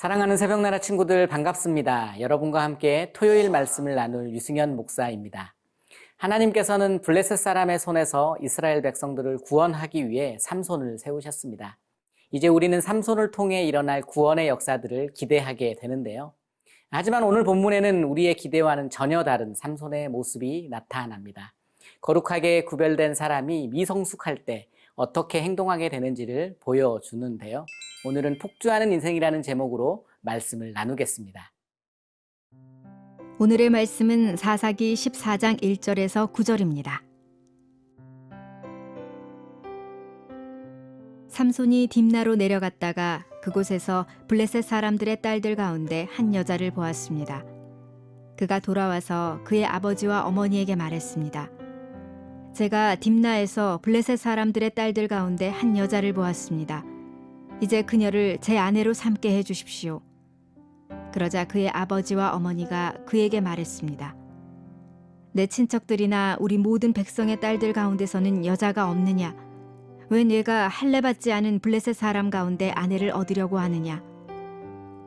사랑하는 새벽나라 친구들 반갑습니다. 여러분과 함께 토요일 말씀을 나눌 유승현 목사입니다. 하나님께서는 블레셋 사람의 손에서 이스라엘 백성들을 구원하기 위해 삼손을 세우셨습니다. 이제 우리는 삼손을 통해 일어날 구원의 역사들을 기대하게 되는데요. 하지만 오늘 본문에는 우리의 기대와는 전혀 다른 삼손의 모습이 나타납니다. 거룩하게 구별된 사람이 미성숙할 때 어떻게 행동하게 되는지를 보여주는데요. 오늘은 폭주하는 인생이라는 제목으로 말씀을 나누겠습니다. 오늘의 말씀은 사사기 14장 1절에서 9절입니다. 삼손이 딥나로 내려갔다가 그곳에서 블레셋 사람들의 딸들 가운데 한 여자를 보았습니다. 그가 돌아와서 그의 아버지와 어머니에게 말했습니다. 제가 딥나에서 블레셋 사람들의 딸들 가운데 한 여자를 보았습니다. 이제 그녀를 제 아내로 삼게 해주십시오. 그러자 그의 아버지와 어머니가 그에게 말했습니다. 내 친척들이나 우리 모든 백성의 딸들 가운데서는 여자가 없느냐? 왜 네가 할례받지 않은 블레셋 사람 가운데 아내를 얻으려고 하느냐?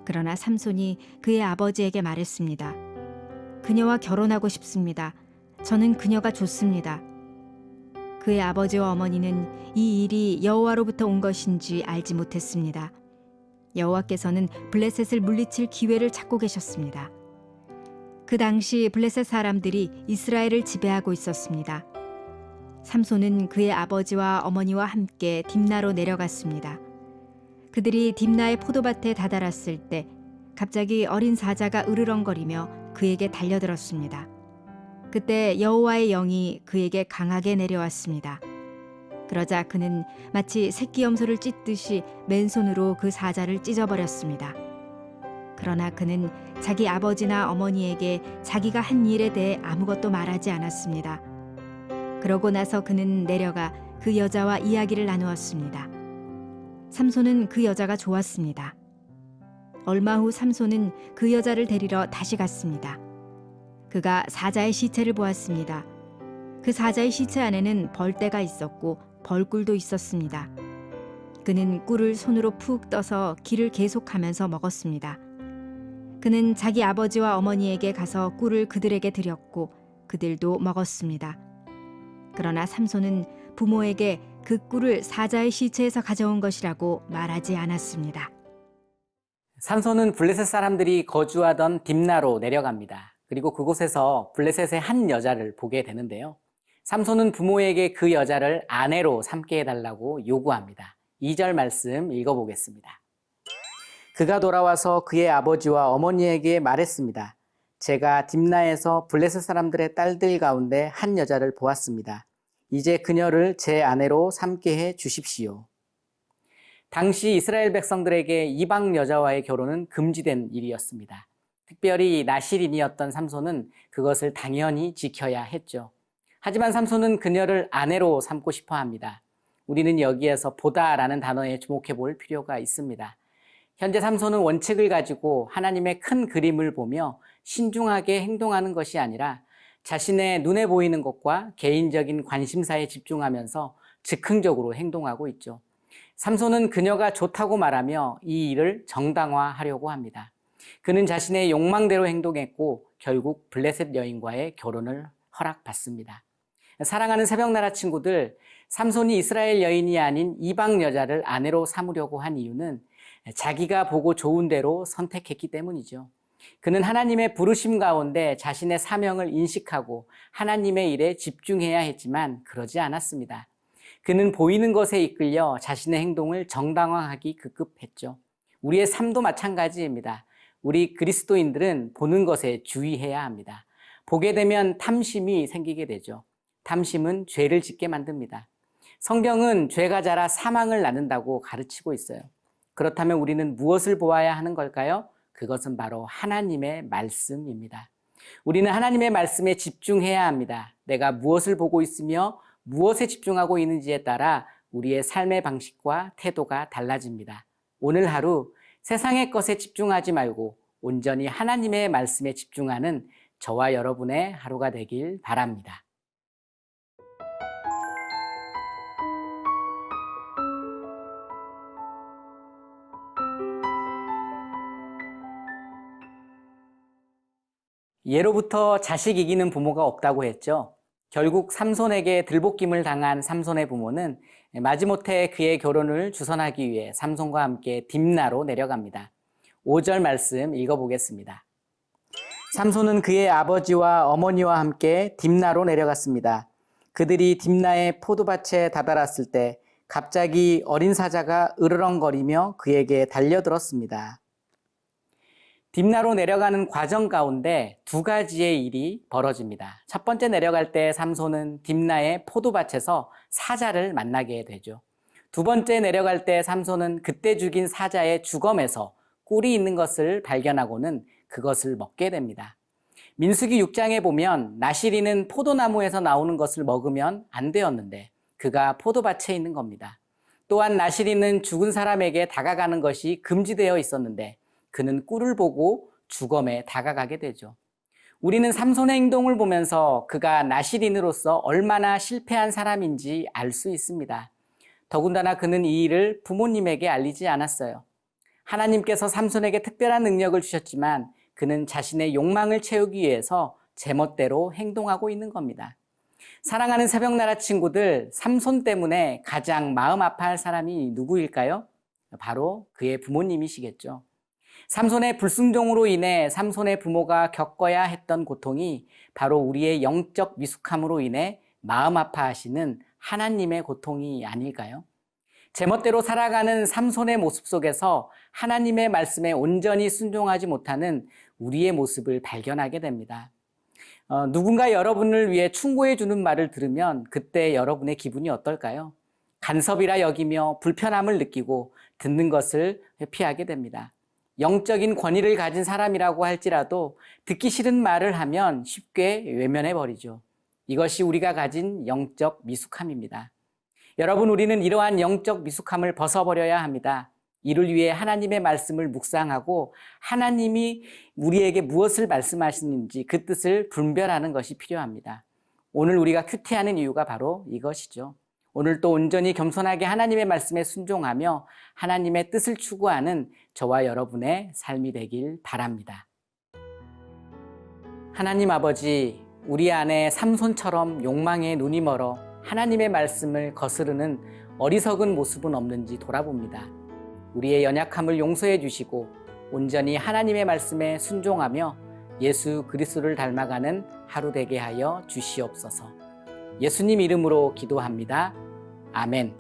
그러나 삼손이 그의 아버지에게 말했습니다. 그녀와 결혼하고 싶습니다. 저는 그녀가 좋습니다. 그의 아버지와 어머니는 이 일이 여호와로부터 온 것인지 알지 못했습니다. 여호와께서는 블레셋을 물리칠 기회를 찾고 계셨습니다. 그 당시 블레셋 사람들이 이스라엘을 지배하고 있었습니다. 삼손은 그의 아버지와 어머니와 함께 딥나로 내려갔습니다. 그들이 딥나의 포도밭에 다다랐을 때 갑자기 어린 사자가 으르렁거리며 그에게 달려들었습니다. 그때 여호와의 영이 그에게 강하게 내려왔습니다. 그러자 그는 마치 새끼 염소를 찢듯이 맨손으로 그 사자를 찢어버렸습니다. 그러나 그는 자기 아버지나 어머니에게 자기가 한 일에 대해 아무것도 말하지 않았습니다. 그러고 나서 그는 내려가 그 여자와 이야기를 나누었습니다. 삼손은 그 여자가 좋았습니다. 얼마 후 삼손은 그 여자를 데리러 다시 갔습니다. 그가 사자의 시체를 보았습니다. 그 사자의 시체 안에는 벌떼가 있었고 벌꿀도 있었습니다. 그는 꿀을 손으로 푹 떠서 기를 계속하면서 먹었습니다. 그는 자기 아버지와 어머니에게 가서 꿀을 그들에게 드렸고 그들도 먹었습니다. 그러나 삼손은 부모에게 그 꿀을 사자의 시체에서 가져온 것이라고 말하지 않았습니다. 삼손은 블레셋 사람들이 거주하던 딥나로 내려갑니다. 그리고 그곳에서 블레셋의 한 여자를 보게 되는데요. 삼손은 부모에게 그 여자를 아내로 삼게 해달라고 요구합니다. 2절 말씀 읽어보겠습니다. 그가 돌아와서 그의 아버지와 어머니에게 말했습니다. 제가 딥나에서 블레셋 사람들의 딸들 가운데 한 여자를 보았습니다. 이제 그녀를 제 아내로 삼게 해 주십시오. 당시 이스라엘 백성들에게 이방 여자와의 결혼은 금지된 일이었습니다. 특별히 나실인이었던 삼손은 그것을 당연히 지켜야 했죠. 하지만 삼손은 그녀를 아내로 삼고 싶어 합니다. 우리는 여기에서 보다라는 단어에 주목해 볼 필요가 있습니다. 현재 삼손은 원칙을 가지고 하나님의 큰 그림을 보며 신중하게 행동하는 것이 아니라 자신의 눈에 보이는 것과 개인적인 관심사에 집중하면서 즉흥적으로 행동하고 있죠. 삼손은 그녀가 좋다고 말하며 이 일을 정당화하려고 합니다. 그는 자신의 욕망대로 행동했고 결국 블레셋 여인과의 결혼을 허락받습니다. 사랑하는 새벽나라 친구들, 삼손이 이스라엘 여인이 아닌 이방 여자를 아내로 삼으려고 한 이유는 자기가 보고 좋은 대로 선택했기 때문이죠. 그는 하나님의 부르심 가운데 자신의 사명을 인식하고 하나님의 일에 집중해야 했지만 그러지 않았습니다. 그는 보이는 것에 이끌려 자신의 행동을 정당화하기 급급했죠. 우리의 삶도 마찬가지입니다. 우리 그리스도인들은 보는 것에 주의해야 합니다. 보게 되면 탐심이 생기게 되죠. 탐심은 죄를 짓게 만듭니다. 성경은 죄가 자라 사망을 낳는다고 가르치고 있어요. 그렇다면 우리는 무엇을 보아야 하는 걸까요? 그것은 바로 하나님의 말씀입니다. 우리는 하나님의 말씀에 집중해야 합니다. 내가 무엇을 보고 있으며 무엇에 집중하고 있는지에 따라 우리의 삶의 방식과 태도가 달라집니다. 오늘 하루 세상의 것에 집중하지 말고 온전히 하나님의 말씀에 집중하는 저와 여러분의 하루가 되길 바랍니다. 예로부터 자식 이기는 부모가 없다고 했죠. 결국 삼손에게 들볶임을 당한 삼손의 부모는 마지못해 그의 결혼을 주선하기 위해 삼손과 함께 딥나로 내려갑니다. 5절 말씀 읽어보겠습니다. 삼손은 그의 아버지와 어머니와 함께 딥나로 내려갔습니다. 그들이 딥나의 포도밭에 다다랐을 때 갑자기 어린 사자가 으르렁거리며 그에게 달려들었습니다. 딥나로 내려가는 과정 가운데 두 가지의 일이 벌어집니다. 첫 번째 내려갈 때 삼손은 딥나의 포도밭에서 사자를 만나게 되죠. 두 번째 내려갈 때 삼손은 그때 죽인 사자의 주검에서 꿀이 있는 것을 발견하고는 그것을 먹게 됩니다. 민수기 6장에 보면 나실이는 포도나무에서 나오는 것을 먹으면 안 되었는데 그가 포도밭에 있는 겁니다. 또한 나실이는 죽은 사람에게 다가가는 것이 금지되어 있었는데 그는 꿀을 보고 주검에 다가가게 되죠. 우리는 삼손의 행동을 보면서 그가 나실인으로서 얼마나 실패한 사람인지 알 수 있습니다. 더군다나 그는 이 일을 부모님에게 알리지 않았어요. 하나님께서 삼손에게 특별한 능력을 주셨지만 그는 자신의 욕망을 채우기 위해서 제멋대로 행동하고 있는 겁니다. 사랑하는 새벽나라 친구들, 삼손 때문에 가장 마음 아파할 사람이 누구일까요? 바로 그의 부모님이시겠죠. 삼손의 불순종으로 인해 삼손의 부모가 겪어야 했던 고통이 바로 우리의 영적 미숙함으로 인해 마음 아파하시는 하나님의 고통이 아닐까요? 제멋대로 살아가는 삼손의 모습 속에서 하나님의 말씀에 온전히 순종하지 못하는 우리의 모습을 발견하게 됩니다. 누군가 여러분을 위해 충고해 주는 말을 들으면 그때 여러분의 기분이 어떨까요? 간섭이라 여기며 불편함을 느끼고 듣는 것을 회피하게 됩니다. 영적인 권위를 가진 사람이라고 할지라도 듣기 싫은 말을 하면 쉽게 외면해 버리죠. 이것이 우리가 가진 영적 미숙함입니다. 여러분, 우리는 이러한 영적 미숙함을 벗어버려야 합니다. 이를 위해 하나님의 말씀을 묵상하고 하나님이 우리에게 무엇을 말씀하시는지 그 뜻을 분별하는 것이 필요합니다. 오늘 우리가 큐티하는 이유가 바로 이것이죠. 오늘 또 온전히 겸손하게 하나님의 말씀에 순종하며 하나님의 뜻을 추구하는 저와 여러분의 삶이 되길 바랍니다. 하나님 아버지, 우리 안에 삼손처럼 욕망에 눈이 멀어 하나님의 말씀을 거스르는 어리석은 모습은 없는지 돌아봅니다. 우리의 연약함을 용서해 주시고 온전히 하나님의 말씀에 순종하며 예수 그리스도를 닮아가는 하루 되게 하여 주시옵소서. 예수님 이름으로 기도합니다. 아멘.